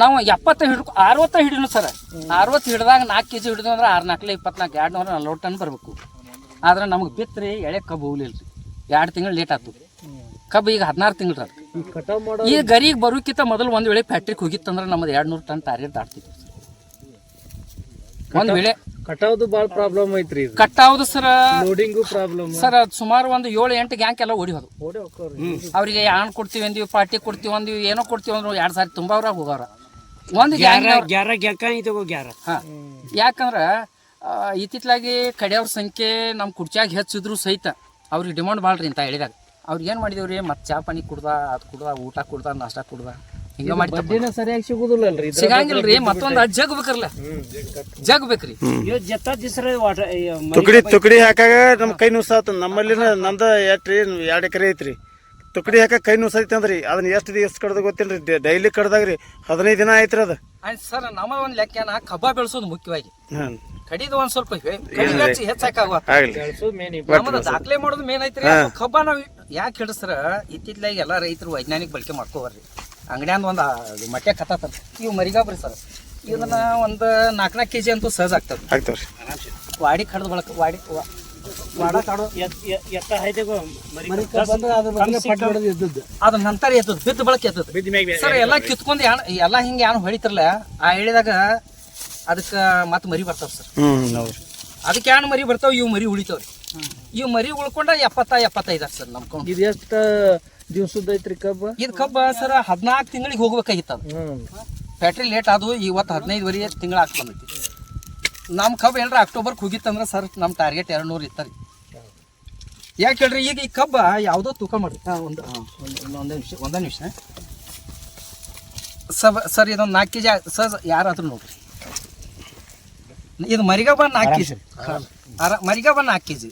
ನಾವು 70 ಹಿಡ್ಕೊ 60 ಹಿಡಿನು ಸರ್. 60 ಹಿಡಿದಾಗ 4 kg ಹಿಡಿದು ಅಂದ್ರೆ 6 4 24 240 ಟನ್ ಬರಬೇಕು. ಆದ್ರೆ ನಮಗೆ ಬಿತ್ತರಿ ಎಳೆ ಕಬ್ಬು ಹೋಗ್ಲಿಲ್ಲ ರೀ. 2 ತಿಂಗಳು ಲೇಟ್ ಆಯ್ತು. ಕಬ್ಬು ಈಗ 16 ತಿಂಗಳು ರೀ. ಈಗ ಗರಿಗೆ ಬರೋಕ್ಕಿಂತ ಮೊದಲು ಒಂದು ವೇಳೆ ಫ್ಯಾಕ್ಟ್ರಿಗೆ ಹೋಗಿತ್ತಂದ್ರೆ ನಮ್ಮದು 200 ಟನ್ ಟಾರ್ಗೆಟ್ ದಾಟ್ತಿತ್ತು. ಒಂದು ವೇಳೆ ಕಟಾವ್ದು ಭಾಳ ಪ್ರಾಬ್ಲಮ್ ಐತ್ರಿ. ಕಟ್ಟಾವ್ದು ಸರ್, ಲೋಡಿಂಗು ಪ್ರಾಬ್ಲಮ್ ಸರ್. ಸುಮಾರು ಒಂದು 7-8 ಗ್ಯಾಂಕ್ ಎಲ್ಲ ಓಡಿ ಹೋದು. ಅವ್ರಿಗೆ ಆಣ್ ಕೊಡ್ತೀವಿ ಅಂದಿವಿ, ಪಾರ್ಟಿ ಕೊಡ್ತೀವಿ ಅಂದಿವಿ, ಏನೋ ಕೊಡ್ತೀವಿ ಅಂದ್ರು 2 ಸಾರಿ ತುಂಬವ್ರ ಹೋಗವ್ರ. ಒಂದು ಯಾಕಂದ್ರೆ ಇತ್ತಿತ್ತಲಾಗಿ ಕಡೆಯವ್ರ ಸಂಖ್ಯೆ ನಮ್ಮ ಕುರ್ಚಾಗ ಹೆಚ್ಚಿದ್ರು ಸಹಿತ ಅವ್ರಿಗೆ ಡಿಮಾಂಡ್ ಭಾಳ ರೀ ಅಂತ ಹೇಳಿದಾಗ ಅವ್ರಿಗೆ ಏನು ಮಾಡಿದೇವ್ರಿ, ಮತ್ತೆ ಚಾ ಪಾನಿ ಕುಡ್ದ, ಅದು ಕುಡ್ದ, ಊಟ ಕುಡ್ದ, ನಾಷ್ಟ ಕುಡ್ದ, ಹಿಂಗ ಮಾಡಿ ಸರಿಯಾಗಿ ಸಿಗುದಿಲ್ಲಲ್ರಿ. ಸಿಗಂಗಿಲ್ರಿ. ಮತ್ತೊಂದು ಜಗ್ ಬೇಕ್ರಲ್ಲ, ಜಗ್ ಬೇಕ್ರಿ. ತುಕಡಿ ಹಾಕಾಗ ನಮ್ ಕೈ ನುಸಾತ. ನಮ್ಮಲ್ಲಿ ನಂದ 2 ಎಕರೆ ಐತ್ರಿ. ತುಕಡಿ ಹಾಕ ಕೈ ನುಸೈತಿ ಅಂದ್ರಿ. ಅದನ್ನ ಎಷ್ಟು ದಿವಸ ಕಡ್ದ ಗೊತ್ತಿಲ್ರಿ. ಡೈಲಿ ಕಡ್ದಾಗ್ರಿ 15 ದಿನ ಆಯ್ತ್ರಿ ಅದ. ಆಯ್ತು ಸರ್. ನಮ್ಮ ಒಂದು ಲೆಕ್ಕನ ಕಬ್ಬ ಬೆಳೆಸೋದು ಮುಖ್ಯವಾಗಿ. ಕಡಿದು ಒಂದ್ ಸ್ವಲ್ಪ ಹೆಚ್ಚಾಕಾಗತ್ತ ದಾಖಲೆ ಮಾಡೋದು ಮೇನ್ ಐತ್ರಿ. ಕಬ್ಬ ನಾವ್ ಯಾಕೆ ಹಿಡಿಸ್ರ ಇತ್ತಿತ್ಲಾಗಿ ಎಲ್ಲಾ ರೈತರು ವೈಜ್ಞಾನಿಕ ಬಳಕೆ ಮಾಡ್ಕೋಬರ್ರಿ. ಅಂಗಡಿಯಂದ ಒಂದ್ ಮಟ್ಟೆ ಕತ್ತಾತ ಇವ್ ಮರಿಗಾಬ್ರಿ ಸರ್. ಇದನ್ನ ಒಂದ್ 4 kg ಅಂತೂ ಸಹಜ ಆಗ್ತದೆ. ವಾಡಿ ಕಡ್ದ ಬಳಕ ವಾಡಿ ವಾಡ ಕಾಡು ಅದ ನಂತರ ಎತ್ತದ ಬಿದ್ದ ಬಳಕೆ ಎತ್ತದ ಸರ್. ಎಲ್ಲಾ ಕಿತ್ಕೊಂಡ್ ಎಲ್ಲಾ ಹಿಂಗ ಏನು ಹೊಡಿತಿರ್ಲ ಆ ಹೇಳಿದಾಗ ಅದಕ್ಕ ಮತ್ ಮರಿ ಬರ್ತಾವ ಸರ್. ಅದಕ್ಕೆ ಏನು ಮರಿ ಬರ್ತಾವ, ಇವ್ ಮರಿ ಉಳಿತಾವ್ರಿ. ಇವ್ ಮರಿ ಉಳ್ಕೊಂಡ 70-75 ಸರ್ ನಮ್ ಕೌಂಟ್. ಇದು ಎಷ್ಟ ದಿವ್ಸದ ಐತ್ರಿ ಕಬ್ಬ? ಇದು ಕಬ್ಬ ಸರ್ 14 ತಿಂಗಳಿಗೆ ಹೋಗ್ಬೇಕಾಗಿತ್ತ. ಫ್ಯಾಕ್ಟ್ರಿ ಲೇಟ್ ಆದವು. ಇವತ್ತು 15 ತಿಂಗಳ ಹಾಕಿ ಬಂದೈತಿ. ನಮ್ ಕಬ್ಬ ಏನ್ರ ಅಕ್ಟೋಬರ್ಗೆ ಹೋಗಿತ್ತಂದ್ರ ಸರ್ ನಮ್ ಟಾರ್ಗೆಟ್ 200 ಇತ್ತರಿ. ಯಾಕೆ ಹೇಳ್ರಿ, ಈಗ ಈ ಕಬ್ಬ ಯಾವ್ದೋ ತೂಕ ಮಾಡ್ರಿ. ಒಂದೇ ನಿಮಿಷ ಸರ್. ಇದೊಂದು 4 kg ಸರ್. ಯಾರಾದ್ರೂ ನೋಡ್ರಿ, ಇದು ಮರಿಗಬ್ಬ 4 kg, ಮರಿಗಬ್ಬ 4 kg.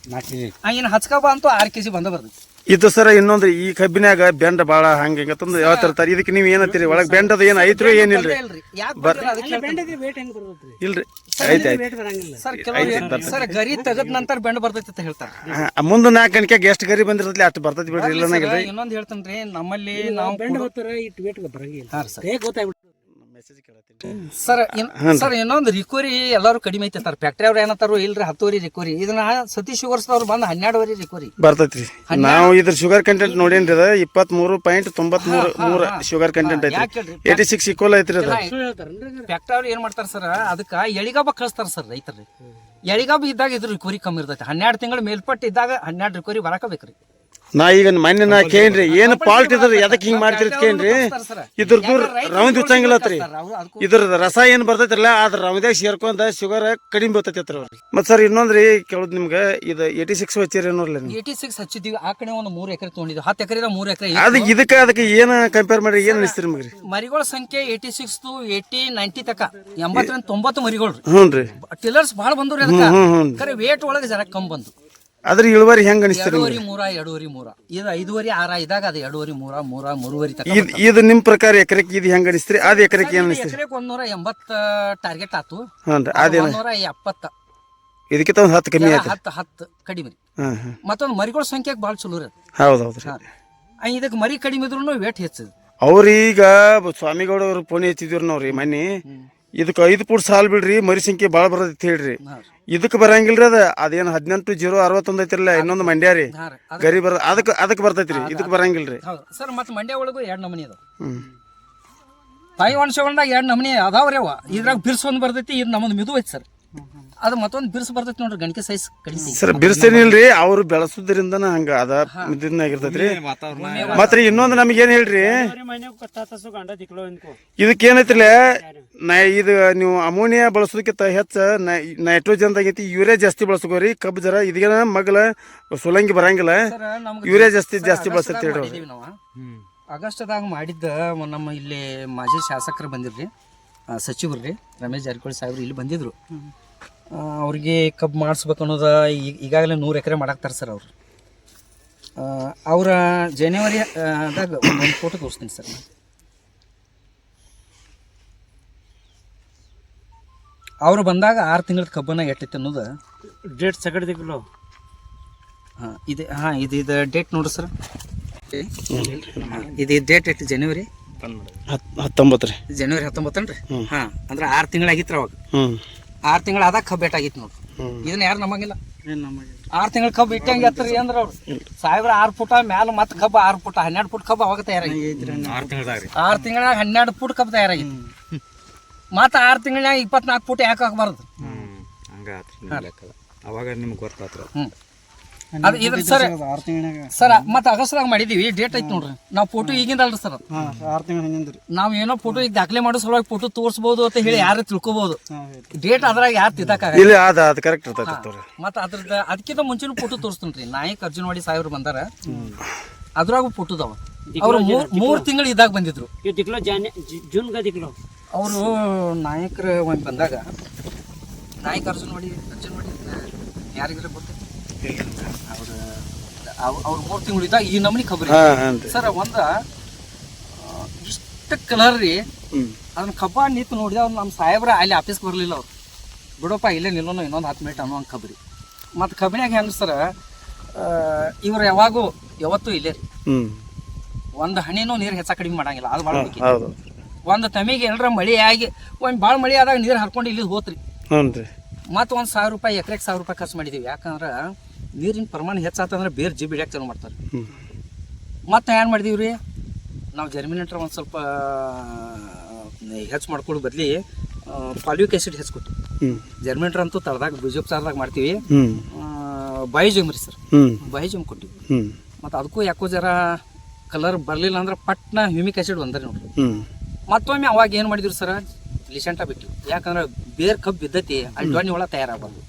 ಇನ್ನು ಹಚ್ಕಬ್ಬ ಅಂತೂ 6 kg ಬಂದ ಬರ್ತೈತಿ. ಇದು ಸರ ಇನ್ನೊಂದ್ರಿ, ಈ ಕಬ್ಬಿನಾಗ ಬೆಂಡ ಬಾಳ ಹಂಗ ತಂದು ಯಾವತ್ತಿರ್ತಾರ. ಇದಕ್ಕೆ ನೀವ್ ಏನಂತೀರಿ? ಒಳಗ್ ಬೆಂಡದ ಏನ್ ಐತ್ರಿ ಏನಿಲ್ರಿ? ಇಲ್ರಿ ಸರ್. ಗರಿ ತೆಗದ್ ನಂತರ ಬೆಂಡ್ ಬರ್ತೈತಿ ಅಂತ ಹೇಳ್ತಾರ. ಮುಂದ 4 ಗಂಟೆಗೆ ಎಷ್ಟು ಗರಿ ಬಂದಿರತ್ಲಿ ಅಷ್ಟು ಬರ್ತೈತಿ ಬಿಡ್ರಿ. ಇಲ್ಲ ಇನ್ನೊಂದ್ ಹೇಳ್ತೇನ್ರಿ, ನಮ್ಮಲ್ಲಿ ನಾವು ಸರ್ ಇನ್ನೊಂದು ರಿಕೋರಿ ಎಲ್ಲಾರು ಕಡಿಮೆ ಐತೆ ಸರ್. ಫ್ಯಾಕ್ಟ್ರಿ ಅವ್ರು ಏನಂತಾರು ಇಲ್ರಿ 10 ರಿಕೋರಿ. ಇದನ್ನ ಸತೀಶ್ ಶುಗರ್ಸ್ ಅವ್ರು ಬಂದ್ 12 ರಿಕೋರಿ ಬರ್ತೈತ್ರಿ. ನಾವು ಇದ್ರ ಶುಗರ್ ಕಂಟೆಂಟ್ ನೋಡೇನ್ರಿ. ಅದ 23.93 ಶುಗರ್ ಕಂಟೆಂಟ್ ಐತಿ. 86 ಈಕ್ವಲ್ ಐತ್ರಿ ಅದ. ಫ್ಯಾಕ್ಟ್ರಿ ಅವ್ರು ಏನ್ ಮಾಡ್ತಾರ ಸರ್, ಅದಕ್ಕ ಎಳಿಗಾಬ ಕಳಿಸ್ತಾರ ಸರ್ ರೈತರು. ಎಳಿಗಾಬ ಇದ್ದಾಗ ಇದ್ರ ರಿಕೋರಿ ಕಮ್ಮಿ ಇರ್ತೈತಿ. 12 ತಿಂಗಳು ಮೇಲ್ಪಟ್ಟು ಇದ್ದಾಗ 12 ರಿಕೋರಿ ಬರಾಕಬೇಕ್ರಿ. ನಾ ಈಗ ಮೊನ್ನೆ ಕೇಳ್ರಿ ಏನ್ ಫಾಲ್ಟ್ ಇದ್ರಿ, ಎದಕ್ ಹಿಂಗ್ ಮಾಡ್ತಿರ್ ಕೇಳ್ರಿ. ಇದ್ರದ್ದು ರೌಂದ್ ಹುಚ್ಚಂಗಿಲ್ಲತ್ರಿ. ಇದ್ರ ರಸ ಏನ್ ಬರ್ತೈತ್ರಲ್ಲ ಅದ್ರ ರೌಂದ್ಯಾಗ ಸೇರ್ಕೊಂಡ ಶುಗರ್ ಕಡಿಮೆ ಬರ್ತೈತಿ. ಮತ್ ಸರ್ ಇನ್ನೊಂದ್ರಿ ಕೇಳುದ್ ನಿಮ್ಗ, ಇದು 86 ಹಚ್ಚಿರಿ ಅನ್ನೋರ್ಲ? 86 ಹಚ್ಚಿದೀವಿ. ಆ ಕಡೆ ಒಂದು 3 ಎಕರೆ ತಗೊಂಡಿದ್ವಿ. 10 ಎಕರೆ 3 ಎಕರೆ. ಅದಕ್ಕೆ ಏನ್ ಕಂಪೇರ್ ಮಾಡ್ರಿ, ಏನ್ ಅನಿಸ್ತೀರಿ ನಿಮ್ಗ್ರಿ? ಮರಿಗಳ ಸಂಖ್ಯೆ 86 to 80 90 ತಕ 80 90 ಮರಿಗಳು. ಹ್ಞೂನ್ರಿ. ಟಿಲ್ಲರ್ಸ್ ಬಾಳ ಬಂದ್ರಿ. ಅದಕ್ಕೆ ಖರೆ ವೇಟ್ ಒಳಗೆ ಜರ ಕಮ್ಮಿ ಬಂದು. ಅದ್ರ ಇಳುವರಿ ಹೆಂಗ್ ಅನಿಸ್ತೀರಿ? 2.5 ಇದು 5.5-6 ಇದ್ದಾಗ ಅದು 2.5-3 ತಕ. ಇದು ನಿಮ್ ಪ್ರಕಾರ ಎಕರೆಕ್ ಇದು ಹೆಂಗ್ ಅನಿಸ್ತೀರಿ? ಅದ್ ಎಕರೆಕ್ ಏನ್ ಅನಿಸ್ತೀರಿ? ಎಕರೆಕ್ 180 ಟಾರ್ಗೆಟ್ ಆತು. ಅದೇನ 170. ಇದಕ್ಕಿಂತ 10 ಕಮ್ಮಿ ಆಯ್ತು. 10 ಕಡಿಮೆ. ಮತ್ತೊಂದು ಮರಿಗಳ ಸಂಖ್ಯೆ ಬಾಳ ಚಲೋ ರೀ. ಹೌದೌದ್ರಿ. ಇದಕ್ಕೆ ಮರಿ ಕಡಿಮೆ ಇದ್ರು ವೇಟ್ ಹೆಚ್ಚದ. ಅವ್ರೀಗ ಸ್ವಾಮಿಗೌಡ ಅವ್ರು ಫೋನ್ ಹಚ್ಚಿದ್ರು ನಾವ್ರಿ ಮೊನ್ನೆ. ಇದಕ್ಕೆ 5 ಫೂಟ್ ಸಾಲ್ ಬಿಡ್ರಿ, ಮರಿ ಸಂಖ್ಯೆ ಭಾಳ ಬರ್ತೈತಿ ಹೇಳ್ರಿ. ಇದಕ್ಕೆ ಬರಂಗಿಲ್ರಿ. ಅದೇನು 18-061 ಐತಿರಲ್ಲ, ಇನ್ನೊಂದು ಮಂಡ್ಯ ರೀ ಗರಿ ಬರ ಅದಕ್ಕೆ ಬರ್ತೈತ್ರಿ. ಇದಕ್ಕೆ ಬರಂಗಿಲ್ರಿ ಸರ್. ಮತ್ತೆ ಮಂಡ್ಯ ಒಳಗೂ 2 ನಮೂನಿ ಅದಾವ. 517ದಾಗ 2 ನಮೂನಿ ಅದಾವ್ರಿ. ಅವ ಇದ್ರಾಗ ಬಿರ್ಸ್ ಒಂದ್ ಬರ್ತೈತಿ. ಇದು ನಮ್ಮದು ಮಿದು ಐತಿ ಸರ್. ಅದು ಮತ್ತೊಂದು ಬಿರ್ಸ್ ಬರ್ತೈತಿ ನೋಡ್ರಿ, ಗಣಿಕೆ ಸೈಜ್ ಕಡಿಮೆ ಸರ್. ಬಿರ್ಸೇನಿಲ್ರಿ, ಅವ್ರು ಬೆಳೆಸೋದ್ರಿಂದ ಹಂಗ ಅದ ಆಗಿರ್ತೈತ್ರಿ. ಮತ್ರಿ ಇನ್ನೊಂದು ನಮಗೇನ್ ಹೇಳ್ರಿ, ಇದಕ್ಕೇನೈತಿಲ್ಲ, ಇದು ನೀವು ಅಮೋನಿಯಾ ಬಳಸೋದಕ್ಕಿಂತ ಹೆಚ್ಚ ನೈಟ್ರೋಜನ್ ಆಗೈತಿ. ಯೂರಿಯಾ ಜಾಸ್ತಿ ಬಳಸ್ಕೋರಿ. ಕಬ್ಬು ಜರ ಇದೀಗ ಮಗ್ಲ ಸುಲಂಗಿ ಬರಂಗಿಲ್ಲ. ಯೂರಿಯಾ ಜಾಸ್ತಿ ಬಳಸತ್ತೆ ಹೇಳ್ರಿ. ಆಗಸ್ಟ್ದಾಗ ಮಾಡಿದ್ದ ನಮ್ಮ ಇಲ್ಲಿ ಮಾಜಿ ಶಾಸಕರು ಬಂದಿರ್ರಿ, ಸಚಿವರ್ರಿ ರಮೇಶ್ ಜಾರಕಿಹೊಳಿ ಸಾಹೇಬ್ರು ಇಲ್ಲಿ ಬಂದಿದ್ರು. ಅವ್ರಿಗೆ ಕಬ್ಬು ಮಾಡಿಸ್ಬೇಕು ಅನ್ನೋದು ಈಗಾಗಲೇ 100 ಎಕರೆ ಮಾಡಾಕ್ತಾರೆ ಸರ್. ಅವ್ರ ಜನವರಿದಾಗ ಒಂದು ಫೋಟೋ ತೋರಿಸ್ತೀನಿ ಸರ್. ಅವರು ಬಂದಾಗ 6 ತಿಂಗಳ ಕಬ್ಬನ ಎಟ್ಟಿತ್ತು ಅನ್ನೋದು ಡೇಟ್ ಸಗಡ್ದಿಲ್ಲ. ಇದು ಡೇಟ್ ನೋಡ್ರಿ ಸರ್. ಇದು ಡೇಟ್ ಎಷ್ಟು? ಜನವರಿ 19 ರೀ. ಜನವರಿ 19 ರೀ. ಹಾ ಅಂದ್ರೆ 6 ತಿಂಗಳಾಗಿತ್ತು ಅವಾಗ. 6 ತಿಂಗಳ ಆದಾಗ ಕಬ್ಬು ಏಟಾಗಿತ್ತು ನೋಡ್ರಿ. ಇದನ್ನ ಯಾರು ನಮಗಿಲ್ಲ. 6 ತಿಂಗಳ ಕಬ್ಬು ಇಟ್ಟಂಗೆ ಎತ್ತರಿ ಅಂದ್ರೆ ಅವ್ರು 6 ಫುಟ ಮ್ಯಾಲ ಮತ್ತೆ ಕಬ್ಬು 6 ಫುಟ 12 ಫುಟ್ ಕಬ್ಬು ಅವಾಗ ತಯಾರಾಗಿತ್ತು. 6 ತಿಂಗಳಾಗ 12 ಫುಟ್ ಕಬ್ಬು ತಯಾರಾಗಿತ್ತು. ಮತ್ತೆ 6 ತಿಂಗಳಾಗ 24 ಫುಟ್ ಯಾಕೆ ಹಾಕಬಾರ್ದು? ಅವಾಗ ನಿಮ್ಗೆ ಗೊತ್ತಾತ್ರ. ಅದು ಇದ್ರ ಸರ್ ಮತ್ತೆ ಆಗಸ್ಟ್ದಾಗ ಮಾಡಿದೀವಿ. ಡೇಟ್ ಐತಿ ನೋಡ್ರಿ. ನಾವು ಫೋಟೋ ಈಗಿಂದ ಅಲ್ರಿ ಸರ್. 6 ತಿಂಗಳ ಹಿಂದ್ರಿ ನಾವ್ ಏನೋ ಫೋಟೋ ಈಗ ದಾಖಲೆ ಮಾಡೋ ಸಲುವಾಗಿ ಫೋಟೋ ತೋರಿಸಬಹುದು ಅಂತ ಹೇಳಿ ಯಾರು ತಿಳ್ಕೊಬಹುದು. ಡೇಟ್ ಅದ್ರಾಗ ಯಾರು ತಿದ್ದಕ್ಕಾಗ ಇಲ್ಲ ಅದು ಕರೆಕ್ಟ್ ಇರ್ತೈತಿ. ಮತ್ತೆ ಅದ್ರದ್ದು ಅದಕ್ಕಿಂತ ಮುಂಚೆನೂ ಫೋಟೋ ತೋರಿಸ್ತೀನಿ. ನಾಯಕ್ ಅರ್ಜುನವಾಡಿ ಸಾಹೇಬ್ರು ಬಂದಾರ, ಅದ್ರಾಗೂ ಫೋಟೋದವ. ಅವ್ರು 3 ತಿಂಗಳು ಇದಾಗ ಬಂದಿದ್ರು. ಅವರು ನಾಯಕರ ಒಂದು ಬಂದಾಗ ನಾಯಕ ಅರ್ಜುನವಾಡಿ ಯಾರಿಗಾರ ಗೊತ್ತೈತಿ ಅವ್ರು 3 ತಿಂಗಳು ಇದ್ದಾಗ ಈ ನಮೂನಿ ಖಬರಿ ಸರ್. ಒಂದ ಇಷ್ಟ ಕಲರ್ ರೀ. ಅದನ್ನ ಕಬ್ಬ ನಿಂತು ನೋಡಿದ ಅವ್ರು ನಮ್ಮ ಸಾಹೇಬ್ರ ಅಲ್ಲಿ ಆಫೀಸ್ಗೆ ಬರಲಿಲ್ಲ. ಅವ್ರು ಬಿಡಪ್ಪ ಇಲ್ಲೇ ನಿಲ್ಲೋನು ಇನ್ನೊಂದು 10 ಮಿನಿಟ್ ಅನ್ನೋ ಹಂಗೆ ಖಬರಿ. ಮತ್ತು ಕಬ್ಬಿನಾಗ ಹೆಂಗೆ ಸರ್, ಇವ್ರು ಯಾವತ್ತೂ ಇಲ್ಲೇ ರೀ. ಒಂದು ಹನಿನೂ ನೀರು ಹೆಚ್ಚು ಕಡಿಮೆ ಮಾಡಂಗಿಲ್ಲ. ಅದು ಭಾಳ ಬೇಕಿ. ಒಂದು ತಮಿಗೆ ಎಲ್ಲರ ಮಳೆ ಆಗಿ ಒಂದು ಭಾಳ ಮಳೆ ಆದಾಗ ನೀರು ಹರ್ಕೊಂಡು ಇಲ್ಲಿ ಹೋತ್ರಿ. ಮತ್ತು ಒಂದು 1000 ರೂಪಾಯಿ ಎಕರೆಗೆ 1000 ರೂಪಾಯಿ ಖರ್ಚು ಮಾಡಿದ್ದೀವಿ. ಯಾಕಂದ್ರೆ ನೀರಿನ ಪ್ರಮಾಣ ಹೆಚ್ಚಾತಂದ್ರೆ ಬೇರೆ ಜಿಬ್ ಹಿಡಿಯಕ್ಕೆ ಚಾಲು ಮಾಡ್ತಾರೆ. ಮತ್ತು ಏನು ಮಾಡಿದೀವಿ ರೀ, ನಾವು ಜರ್ಮಿನೇಟರ್ ಒಂದು ಸ್ವಲ್ಪ ಹೆಚ್ಚು ಮಾಡ್ಕೊಳ್ಳೋ ಬದಲಿ ಪಾಲ್ಯೂಕ್ ಆ್ಯಸಿಡ್ ಹೆಚ್ಚು ಕೊಟ್ಟು ಜರ್ಮಿನೇಟರ್ ಅಂತೂ ತಳದಾಗ ಬೀಜೋಪಚಾರದಾಗ ಮಾಡ್ತೀವಿ. ಬಯೋಜಿಮ್ ರೀ ಸರ್, ಬಯೋಜಿಮ್ ಕೊಟ್ಟಿವಿ. ಮತ್ತು ಅದಕ್ಕೂ ಯಾಕೋ ಜರ ಕಲರ್ ಬರಲಿಲ್ಲ ಅಂದ್ರೆ ಪಟ್ನ ಹ್ಯೂಮಿಕ್ ಆ್ಯಸಿಡ್ ಬಂದ್ರಿ ನೋಡ್ರಿ. ಮತ್ತೊಮ್ಮೆ ಅವಾಗ ಏನು ಮಾಡಿದ್ವಿ ಸರ್, ಲಿಸೆಂಟ ಬಿಟ್ಟಿವಿ. ಯಾಕಂದ್ರೆ ಬೇರೆ ಕಬ್ಬು ಬಿದ್ದೈತಿ, ಅಲ್ಲಿ ಡೊಣ್ಣಿ ಒಳ ತಯಾರಾಗಬಾರ್ದು.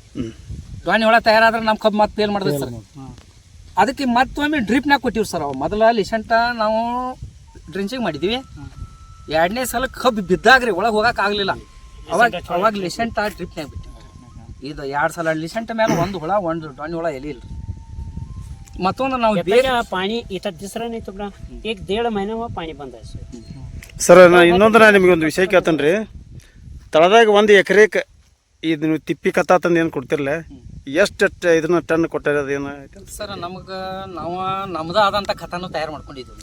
ಡೊಣ್ಣಿ ಒಳ ತಯಾರಾದ್ರೆ ನಮ್ಮ ಕಬ್ಬು ಮತ್ತೆ ಫೇಲ್ ಮಾಡಿದ್ವಿ ಸರ್. ಅದಕ್ಕೆ ಮತ್ತೊಮ್ಮೆ ಡ್ರಿಪ್ನಾಗ ಕೊಟ್ಟಿವಿ ಸರ್. ಅವು ಮೊದಲ ಲಿಸೆಂಟ ನಾವು ಡ್ರಿಂಚಿಂಗ್ ಮಾಡಿದ್ವಿ. 2ನೇ ಸಲ ಕಬ್ಬು ಬಿದ್ದಾಗ್ರಿ ಒಳಗೆ ಹೋಗಕ್ಕೆ ಆಗಲಿಲ್ಲ. ಅವಾಗ ಲಿಸೆಂಟ ಡ್ರಿಪ್ನಾಗ ಬಿಟ್ಟಿವಿ. ಇದು 2 ಸಲ ಲಿಸೆಂಟ ಮೇಲೆ ಒಂದು ಹುಳ, ಒಂದು ಡೊಣ್ಣಿ ಹುಳ ಎಲ್ಲಿ ಇಲ್ರಿ. ಮತ್ತೊಂದು ನಾವು ಬೇರೆ पाणी इथं दुसरं नाही तुला 1-1.5 महिना पाणी बंद आहे ಸರ್. ಇನ್ನೊಂದು ನಾ ನಿಮ್ಗೆ ಒಂದು ವಿಷಯ ಕೇಳ್ತೇನೆ ರೀ. ತಳದಾಗ 1 ಎಕರೆಗೆ ಇದು ನೀವು ತಿಪ್ಪಿ ಕತ್ತ ತಂದು ಏನು ಕೊಡ್ತಿರಲ್ಲ, ಎಷ್ಟು ಇದನ್ನ ಟನ್ ಕೊಟ್ಟಾರ? ಅದೇನು ಸರ್ ನಮ್ಗೆ ನಮ್ದು ಆದಂಥ ಖತಾನು ತಯಾರು ಮಾಡ್ಕೊಂಡಿದ್ವಿ.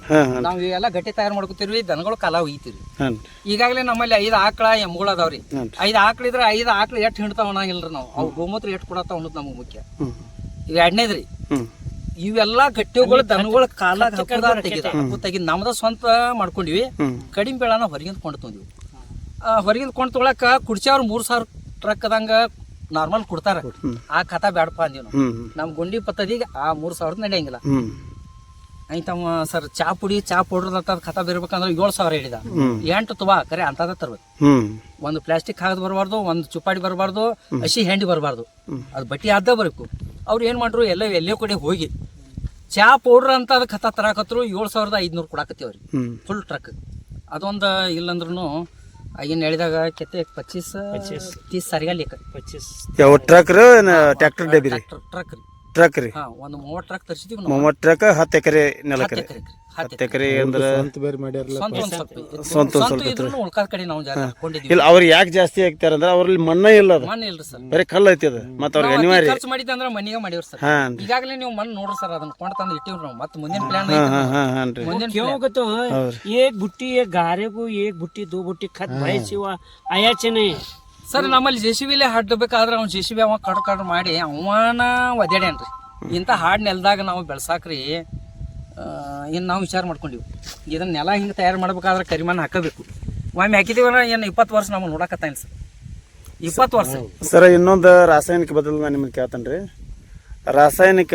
ನಾವು ಇವೆಲ್ಲ ಗಟ್ಟಿ ತಯಾರು ಮಾಡ್ಕೊತೀವಿ. ದನಗಳು ಕಾಲ ಒಯ್ತೀವಿ. ಈಗಾಗಲೇ ನಮ್ಮಲ್ಲಿ 5 ಆಕಳ ಎಮ್ಗಳು ಅದಾವ್ರಿ. 5 ಆಕಳ ಇದ್ರೆ 5 ಆಕಳ ಎಷ್ಟು ಹಿಂಡ್ತಾವ ಅನ್ನಂಗಿಲ್ರಿ ನಾವು. ಅವು ಗೋಮೂತ್ರ ಎಷ್ಟು ಕೊಡತ್ತಾವ ಅನ್ನೋದು ನಮಗೆ ಮುಖ್ಯ. ಇವು 2ನೇದ್ರಿ. ಇವೆಲ್ಲ ಗಟ್ಟಿಗಳು ದನಗಳ ಕಾಲಾಗ ತೆಗಿದ್ ನಮ್ದ ಸ್ವಂತ ಮಾಡ್ಕೊಂಡಿವಿ. ಕಡಿಮೆ ಬೆಳನ ಹೊರಗಿಂದ ಕೊಂಡು ತಂದಿವಿ. ಹೊರಗಿಂದ ಕೊಂಡು ತೊಗೊಳಕ ಕುಡ್ಚಾವ್ರು 3000 ಟ್ರಕ್ ಅದಂಗ ನಾರ್ಮಲ್ ಕೊಡ್ತಾರ. ಆ ಖಾತಾ ಬ್ಯಾಡಪ್ಪ ಅಂದಿವಿ ನಾವು. ನಮ್ಮ ಗುಂಡಿ ಪತ್ತದಿಗೆ ಆ 3000 ನಡೆಯಂಗಿಲ್ಲ. ಆಯ್ತಮ್ಮ ಸರ್, ಚಾ ಪೌಡ್ರದ ಖಾತಾ ಬೇರ್ಬೇಕಂದ್ರೆ 7000 ಹೇಳಿದ. 8 ತುಬಾ ಕರೆ ಅಂತದ ತರ್ಬೇಕು. ಒಂದು ಪ್ಲಾಸ್ಟಿಕ್ ಹಾಕದ್ ಬರಬಾರ್ದು, ಒಂದು ಚುಪ್ಪಾಡಿ ಬರಬಾರ್ದು, ಹಸಿ ಹೆಂಡಿ ಬರಬಾರ್ದು. ಅದು ಬಟ್ಟಿ ಆದ ಬರಬೇಕು. ಅವ್ರು ಏನು ಮಾಡ್ರು, ಎಲ್ಲೇ ಕಡೆ ಹೋಗಿ ಚಾ ಪೌಡ್ರ್ ಅಂತ ಅದಕ್ಕೆ ಖಾತಾ ತರಾಕತ್ರು. 7500 ಕೊಡಾಕತ್ತೀವ್ರಿ ಫುಲ್ ಟ್ರಕ್. ಅದೊಂದು ಇಲ್ಲಂದ್ರೂ ಆಗಿನ ಹೇಳಿದಾಗ ಕೆತ್ತೆ 25-30 ಸಾರಿಗೆ ಲೆಕ್ಕ. 25 ಯಾವ ಟ್ರಕ್ ರೀ? ಟ್ರ್ಯಾಕ್ಟರ್ ಡಬ್ಬಿ ರೀ? ಟ್ರಕ್ ರೀ. ಟ್ರಕ್ ರೀ. ಒಂದು 30 ಟ್ರಕ್ ತರಿಸಿದ್ವಿ. 30 ಟ್ರಕ್ 10 ಎಕರೆ ನೆಲಕ್ಕೆ. 10 ಎಕರೆ ಅಂದ್ರೆ ಸ್ವಂತ ಉಳ್ಕಾದ ಕಡೆ ನಾವು ಇಲ್ಲ. ಅವ್ರು ಯಾಕೆ ಜಾಸ್ತಿ ಆಗ್ತಾರ ಅಂದ್ರೆ ಅವ್ರಲ್ಲಿ ಮಣ್ಣೇ ಇಲ್ಲ. ಅದು ಮಣ್ಣು ಇಲ್ರಿ ಸರ್, ಬರೀ ಕಲ್ಲು ಐತಿ. ಅದು ಮತ್ತೆ ಅವ್ರಿಗೆ ಅನಿವಾರ್ಯ ಖರ್ಚು ಮಾಡಿದ್ದೆ ಅಂದ್ರೆ ಮನೆಗೆ ಮಾಡಿವ್ರಿ ಸರ್. ಈಗಾಗಲೇ ನೀವು ಮಣ್ಣು ನೋಡ್ರಿ ಸರ್, ಅದನ್ನ ಕೊಂಡು ತಂದು ಇಟ್ಟಿವ್ರಿ ನಾವು. ಮತ್ತೆ ಮುಂದಿನ ಪ್ಲಾನ್ क्यों तो एक बुट्टी एक गारे को 1 बुट्टी 2 बुट्टी खत भरायची आयाचे नाही ಸರ್. ನಮ್ಮಲ್ಲಿ JCB ಹಾಡ್ಬೇಕಾದ್ರೆ ಅವ್ನು JCB ಅವ ಕಡ್ ಮಾಡಿ ಅವನ ಒದ್ಯಾಡ್ಯಾನ್ರಿ. ಇಂಥ ಹಾಡ್ ನೆಲದಾಗ ನಾವು ಬೆಳ್ಸಾಕ್ರಿ ಇನ್ನು ನಾವು ವಿಚಾರ ಮಾಡ್ಕೊಂಡಿವಿ. ಇದನ್ನ ನೆಲ ಹಿಂಗೆ ತಯಾರು ಮಾಡ್ಬೇಕಾದ್ರೆ ಕರಿಮಣ್ಣು ಹಾಕಬೇಕು. ಒಮ್ಮೆ ಹಾಕಿದೀವಲ್ಲ ಏನು 20 ವರ್ಷ ನಾವು ನೋಡಕತ್ತಾನ ಸರ್. 20 ವರ್ಷ ಸರ್. ಇನ್ನೊಂದು ರಾಸಾಯನಿಕ ಬದಲು ನಾನು ನಿಮ್ಗೆ ಕೇಳ್ತೇನೆ ರೀ. ರಾಸಾಯನಿಕ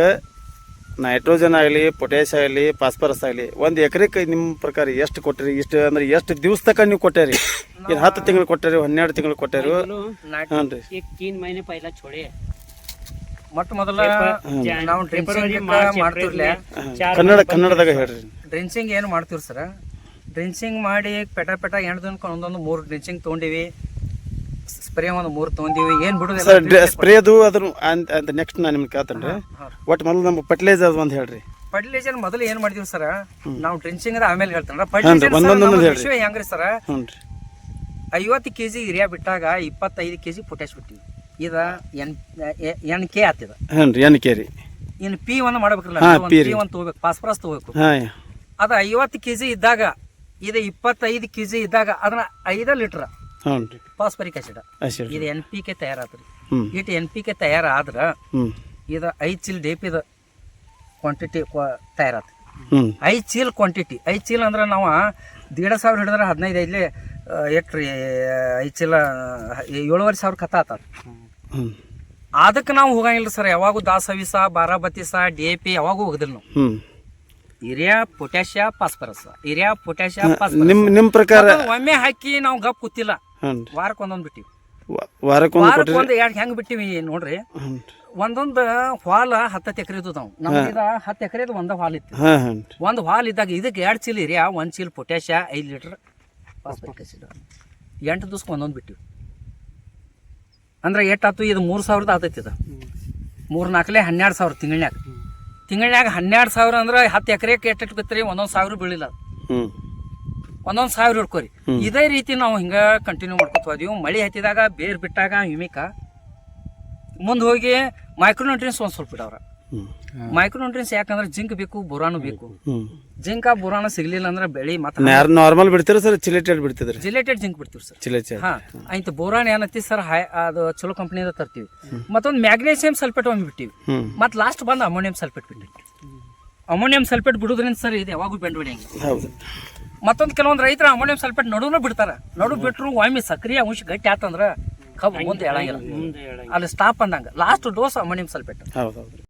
ನೈಟ್ರೋಜನ್ ಆಗಲಿ, ಪೊಟ್ಯಾಶ್ ಆಗಲಿ, ಫಾಸ್ಫರಸ್ ಆಗಲಿ 1 ಎಕರೆಗೆ ನಿಮ್ಮ ಪ್ರಕಾರ ಎಷ್ಟು ಕೊಟ್ಟಿರಿ? ಇಷ್ಟು ಅಂದ್ರೆ ಎಷ್ಟು ದಿವಸ ತನಕ ನೀವು ಕೊಟ್ಟಾರಿ? ಏನು 10 ತಿಂಗಳು ಕೊಟ್ಟಾರಿ, 12 ತಿಂಗಳು ಕೊಟ್ಟಾರಿ? ಹಾಂ ರೀ. 3 महिने पहिला छोडे ಮೊಟ್ಟ ಮೊದಲ ನಾವು ಡ್ರಿಂಚಿಂಗ್ ಮಾಡ್ತಿರ್ಲಿ. ಕನ್ನಡದಾಗ ಹೇಳ್ರಿ. ಡ್ರಿಂಚಿಂಗ್ ಏನು ಮಾಡ್ತೀವಿ ಸರ್, ಡ್ರಿಂಚಿಂಗ್ ಮಾಡಿ ಪೆಟ 8 ದಿನಕ್ಕೆ ಒಂದೊಂದು 3 ಡ್ರಿಂಚಿಂಗ್ ತೊಗೊಂಡಿವಿ. ಸ್ಪ್ರೇ ಒಂದು 3 ತೊಗೊಂಡಿವಿ. ಏನು ಬಿಡುದು ಸ್ಪ್ರೇದು ಅದ್ರ ನೆಕ್ಸ್ಟ್ ನಾನು ನಿಮ್ಗೆ ಕೇಳ್ತೇನೆ ರೀ. ಒಟ್ಟು ಮೊದಲು ನಮ್ಮ ಫರ್ಟಿಲೈಸರ್ ಒಂದು ಹೇಳ್ರಿ. ಫರ್ಟಿಲೈಸರ್ ಮೊದಲು ಏನು ಮಾಡ್ತೀವಿ ಸರ್, ನಾವು ಡ್ರಿಂಚಿಂಗ್ ಆಮೇಲೆ ಹೇಳ್ತಾನೆ. ಫರ್ಟಿಲೈಸರ್ ಹೆಂಗ್ರಿ ಸರ್, 50 kg ಯೂರಿಯಾ ಬಿಟ್ಟಾಗ 25 kg ಪೊಟ್ಯಾಶ್ ಬಿಟ್ಟಿವಿ. ಇದು NK ಆಗ್ತದ. NK ರೀ. ಇನ್ನು P1 ಮಾಡ್ಬೇಕಲ್ಲ, P1 ತಗೋಬೇಕು, ಫಾಸ್ಫರಸ್ ತಗೋಬೇಕು. ಅದು 50 kg ಇದ್ದಾಗ ಇದು 25 kg ಇದ್ದಾಗ ಅದನ್ನ 5 ಲೀಟರ್ ಹ್ಞೂ ರೀ ಫಾಸ್ಫರಿಕ್ ಆಸಿಡ್ ಅಷ್ಟೇ ಇದು NPK ತಯಾರಾತ್ರಿ. ಹ್ಞೂ ಇಟ್ಟು NPK ತಯಾರಾದ್ರ ಹ್ಞೂ ಇದು 5 ಚೀಲ DAP ಕ್ವಾಂಟಿಟಿ ತಯಾರಾತ್ರಿ. ಹ್ಞೂ 5 ಚೀಲ ಕ್ವಾಂಟಿಟಿ 5 ಚೀಲ ಅಂದ್ರೆ ನಾವು 1,500 ಹಿಡಿದ್ರೆ 15 ಐದ್ಲಿ ಎಟ್ರಿ 5 ಚೀಲ 7,500 ಖತ ಆತ. ಹ್ಞೂ ಅದಕ್ಕೆ ನಾವು ಹೋಗಂಗಿಲ್ಲ ಸರ್. ಯಾವಾಗೂ ದಾಸವಿಸ ಬಾರಾಬತಿಸ DAP ಯಾವಾಗೂ ಹೋಗುದಿಲ್ಲ ನಾವು. ಹ್ಞೂ ಯೂರಿಯಾ ಪೊಟ್ಯಾಷಿಯ ಫಾಸ್ಫರಸ್ ಯೂರಿಯಾ ಪೊಟ್ಯಾಷಿಯ ಫಾಸ್ಫರಸ್ ನಿಮ್ಮ ಪ್ರಕಾರ ಒಮ್ಮೆ ಹಾಕಿ ನಾವು ಗಪ್ ಕೂತಿಲ್ಲ. ಹ್ಞೂ ವಾರಕ್ಕೆ ಒಂದೊಂದು ಬಿಟ್ಟಿವಿ. ವಾರಕ್ಕೊಂದು ವಾರಕ್ಕೊಂದು ಎರಡು ಹೆಂಗ್ ಬಿಟ್ಟಿವಿ ನೋಡ್ರಿ. ಹ್ಞೂ ಒಂದೊಂದು ಹಾಲ್ 10 ಎಕರೆದು ನಾವು ನಮ್ಗೆ 10 ಎಕರೆದು ಒಂದು ಹಾಲ್ ಇತ್ತು. ಹಾಂ ಹಾಂ ಒಂದು ಹಾಲ್ ಇದ್ದಾಗ ಇದಕ್ಕೆ 2 ಚೀಲ ಯೂರಿಯಾ 1 ಚೀಲ ಪೊಟ್ಯಾಷಿಯ 5 ಲೀಟರ್ ಫಾಸ್ಫರಿಕ್ ಆಸಿಡ್ 8 ದಿವ್ಸಕ್ಕೆ ಒಂದೊಂದು ಬಿಟ್ಟಿವಿ. ಅಂದ್ರೆ ಎಷ್ಟಾಯ್ತು ಇದು 3,000 ಆತೈತಿ. ಇದು 3-4 12,000 ತಿಂಗಳನ್ಯಾಗ 12,000 ಅಂದ್ರೆ 10 ಎಕರೆಗೆ ಎಷ್ಟು ಬಿತ್ತರಿ 1,000 ಬೀಳಿಲ್ಲ. ಹ್ಞೂ 1,000 ಹಿಡ್ಕೋರಿ. ಇದೇ ರೀತಿ ನಾವು ಹಿಂಗ ಕಂಟಿನ್ಯೂ ಮಾಡ್ಕೊತ ಹೋದ್ವಿ. ಮಳೆ ಹತ್ತಿದಾಗ ಬೇರ್ ಬಿಟ್ಟಾಗ ಯುಮಿಕ ಮುಂದೆ ಹೋಗಿ ಮೈಕ್ರೋನ್ಯೂಟ್ರಿಯನ್ಸ್ ಒಂದು ಸ್ವಲ್ಪ ಇಡವ್ರ. ಹ್ಞೂ ಮೈಕ್ರೋನ್ಯೂಟ್ರಿಯನ್ಸ್ ಯಾಕಂದ್ರೆ ಜಿಂಕ್ ಬೇಕು, ಬೋರಾನು ಬೇಕು. ಹ್ಞೂ ಜಿಂಕ ಬೋರಾನ ಸಿಗ್ಲಿಲ್ಲ ಅಂದ್ರೆ ಬೆಳಿ ಮತ್ತೆ ನಾರ್ಮಲ್ ಬಿಡ್ತೀರ ಸರ್ ಚಿಲೇಟೆಡ್ ಬಿಡ್ತಿದ್ರಿ? ಜಿಲೇಟೆಡ್ ಜಿಂಕ್ ಬಿಡ್ತೀವಿ ಸರ್. ಚಿಲೇಟೆಡ್ ಹಾ ಆಯ್ತು. ಬೋರಾನ್ ಏನತ್ತಿ ಸರ್ ಅದು ಚಲೋ ಕಂಪ್ನಿಯಿಂದ ತರ್ತೀವಿ. ಮತ್ತೊಂದು ಮ್ಯಾಗ್ನೇಸಿಯಂ ಸಲ್ಫೇಟ್ ಒಮ್ಮೆ ಬಿಟ್ಟಿವಿ. ಹ್ಞೂ ಮತ್ತೆ ಲಾಸ್ಟ್ ಬಂದು ಅಮೋನಿಯಂ ಸಲ್ಫೇಟ್ ಬಿಟ್ಟಿವಿ. ಅಮೋನಿಯಂ ಸಲ್ಫೇಟ್ ಬಿಡೋದ್ರಿಂದ ಸರ್ ಇದು ಯಾವಾಗೂ ಬೆಂಡೋಡಿಯಂಗೆ. ಹೌದು. ಮತ್ತೊಂದು ಕೆಲವೊಂದು ರೈತರು ಅಮೋನಿಯಂ ಸಲ್ಫೇಟ್ ನಡುವೆ ಬಿಡ್ತಾರ. ನಡು ಬಿಟ್ಟರು ಒಮ್ಮೆ ಸಕ್ರಿಯ ಅಂಶ ಗಟ್ಟಿ ಆತಂದ್ರ ಕಬ್ಬು ಮುಂದೆ ಎಳಂಗಿಲ್ಲ. ಅಲ್ಲಿ ಸ್ಟಾಪ್ ಅಂದಂಗ ಲಾಸ್ಟ್ ಡೋಸ್ ಅಮೋನಿಯಂ ಸಲ್ಫೇಟ್. ಹೌದು ಹೌದು